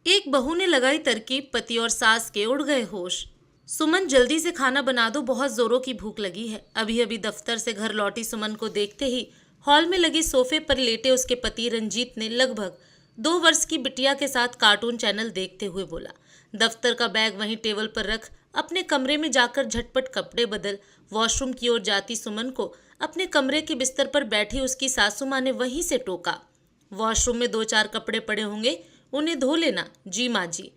एक बहू ने लगाई तरकीब, पति और सास के उड़ गए होश। सुमन, जल्दी से खाना बना दो, बहुत जोरों की भूख लगी है। अभी अभी दफ्तर से घर लौटी सुमन को देखते ही हॉल में लगी सोफे पर लेटे उसके पति रंजीत ने लगभग 2 वर्ष की बिटिया के साथ कार्टून चैनल देखते हुए बोला। दफ्तर का बैग वहीं टेबल पर रख अपने कमरे में जाकर झटपट कपड़े बदल वॉशरूम की ओर जाती सुमन को अपने कमरे के बिस्तर पर बैठी उसकी सासू माँ ने वहीं से टोका। वॉशरूम में 2-4 कपड़े पड़े होंगे, उन्हें धो लेना। जी माँ जी।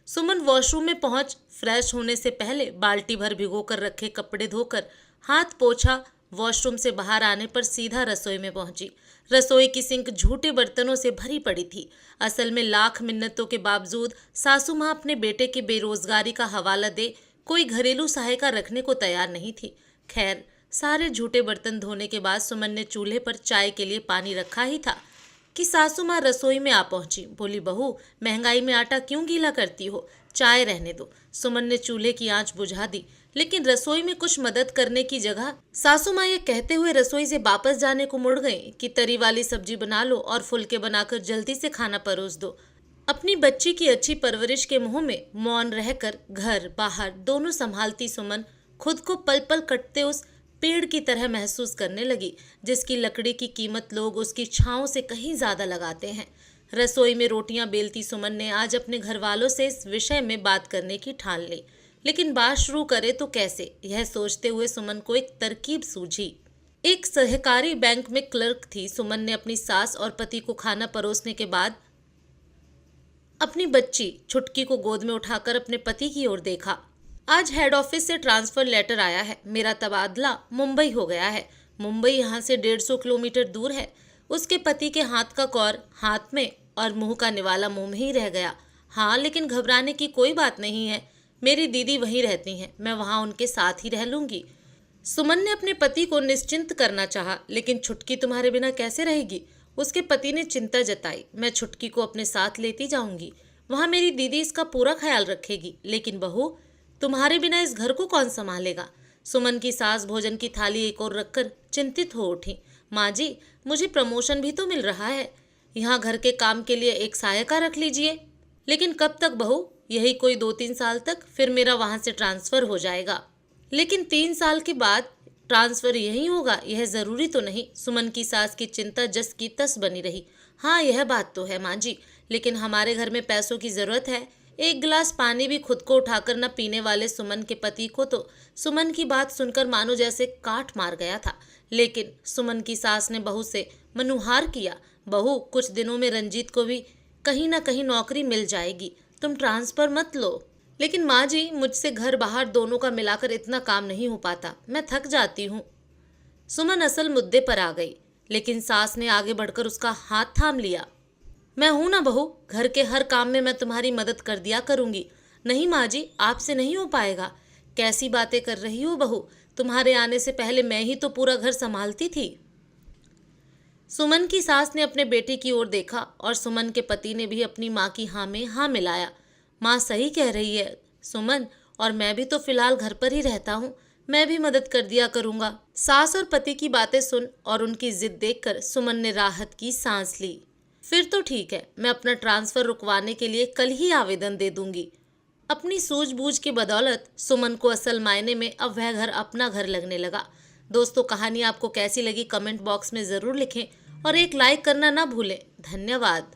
सुमन वॉशरूम में पहुंच फ्रेश होने से पहले बाल्टी भर भिगो कर रखे कपड़े धोकर हाथ पोछा वॉशरूम से बाहर आने पर सीधा रसोई में पहुंची। रसोई की सिंक झूठे बर्तनों से भरी पड़ी थी। असल में लाख मिन्नतों के बावजूद सासू माँ अपने बेटे की बेरोजगारी का हवाला दे कोई घरेलू सहायता रखने को तैयार नहीं थी। खैर, सारे झूठे बर्तन धोने के बाद सुमन ने चूल्हे पर चाय के लिए पानी रखा ही था कि सासू माँ रसोई में आ पहुंची। बोली, बहू, महंगाई में आटा क्यों गीला करती हो, चाय रहने दो। सुमन ने चूल्हे की आंच बुझा दी, लेकिन रसोई में कुछ मदद करने की जगह सासू माँ ये कहते हुए रसोई से वापस जाने को मुड़ गई कि तरी वाली सब्जी बना लो और फुलके बनाकर जल्दी से खाना परोस दो। अपनी बच्ची की अच्छी परवरिश के मुंह में मौन रहकर घर बाहर दोनों संभालती सुमन खुद को पल पल कटते उस पेड़ की तरह महसूस करने लगी जिसकी लकड़ी की कीमत लोग उसकी छांव से कहीं ज्यादा लगाते हैं। रसोई में रोटियां बेलती सुमन ने आज अपने घर वालों से इस विषय में बात करने की ठान ली, लेकिन बात शुरू करे तो कैसे, यह सोचते हुए सुमन को एक तरकीब सूझी। एक सहकारी बैंक में क्लर्क थी। सुमन ने अपनी सास और पति को खाना परोसने के बाद अपनी बच्ची छुटकी को गोद में उठाकर अपने पति की ओर देखा। आज हेड ऑफिस से ट्रांसफर लेटर आया है, मेरा तबादला मुंबई हो गया है। मुंबई यहाँ से 150 किलोमीटर दूर है। उसके पति के हाथ का कौर हाथ में और मुंह का निवाला मुंह में ही रह गया। हाँ, लेकिन घबराने की कोई बात नहीं है, मेरी दीदी वहीं रहती हैं, मैं वहाँ उनके साथ ही रह लूंगी। सुमन ने अपने पति को निश्चिंत करना चाहा, लेकिन छुटकी तुम्हारे बिना कैसे रहेगी? उसके पति ने चिंता जताई। मैं छुटकी को अपने साथ लेती जाऊंगी, वहाँ मेरी दीदी इसका पूरा ख्याल रखेगी। लेकिन बहू, तुम्हारे बिना इस घर को कौन संभालेगा? सुमन की सास भोजन की थाली एक और रखकर चिंतित हो उठी। माँ जी, मुझे प्रमोशन भी तो मिल रहा है, यहाँ घर के काम के लिए एक सहायिका रख लीजिए। लेकिन कब तक बहू? यही कोई 2-3 साल तक, फिर मेरा वहाँ से ट्रांसफर हो जाएगा। लेकिन 3 साल के बाद ट्रांसफर यही होगा, यह जरूरी तो नहीं। सुमन की सास की चिंता जस की तस बनी रही। हाँ, यह बात तो है माँ जी, लेकिन हमारे घर में पैसों की जरूरत है। एक गिलास पानी भी खुद को उठाकर न पीने वाले सुमन के पति को तो सुमन की बात सुनकर मानो जैसे काट मार गया था। लेकिन सुमन की सास ने बहू से मनुहार किया। बहू, कुछ दिनों में रंजीत को भी कहीं ना कहीं नौकरी मिल जाएगी, तुम ट्रांसफर मत लो। लेकिन माँ जी, मुझसे घर बाहर दोनों का मिलाकर इतना काम नहीं हो पाता, मैं थक जाती हूँ। सुमन असल मुद्दे पर आ गई, लेकिन सास ने आगे बढ़कर उसका हाथ थाम लिया। मैं हूं ना बहू, घर के हर काम में मैं तुम्हारी मदद कर दिया करूंगी। नहीं माँ जी, आपसे नहीं हो पाएगा। कैसी बातें कर रही हो बहू, तुम्हारे आने से पहले मैं ही तो पूरा घर संभालती थी। सुमन की सास ने अपने बेटे की ओर देखा और सुमन के पति ने भी अपनी माँ की हाँ में हाँ मिलाया। माँ सही कह रही है सुमन, और मैं भी तो फिलहाल घर पर ही रहता हूँ, मैं भी मदद कर दिया करूँगा। सास और पति की बातें सुन और उनकी जिद देखकर सुमन ने राहत की सांस ली। फिर तो ठीक है, मैं अपना ट्रांसफर रुकवाने के लिए कल ही आवेदन दे दूंगी। अपनी सूझबूझ की बदौलत सुमन को असल मायने में अब वह घर अपना घर लगने लगा। दोस्तों, कहानी आपको कैसी लगी कमेंट बॉक्स में ज़रूर लिखें और एक लाइक करना ना भूलें। धन्यवाद।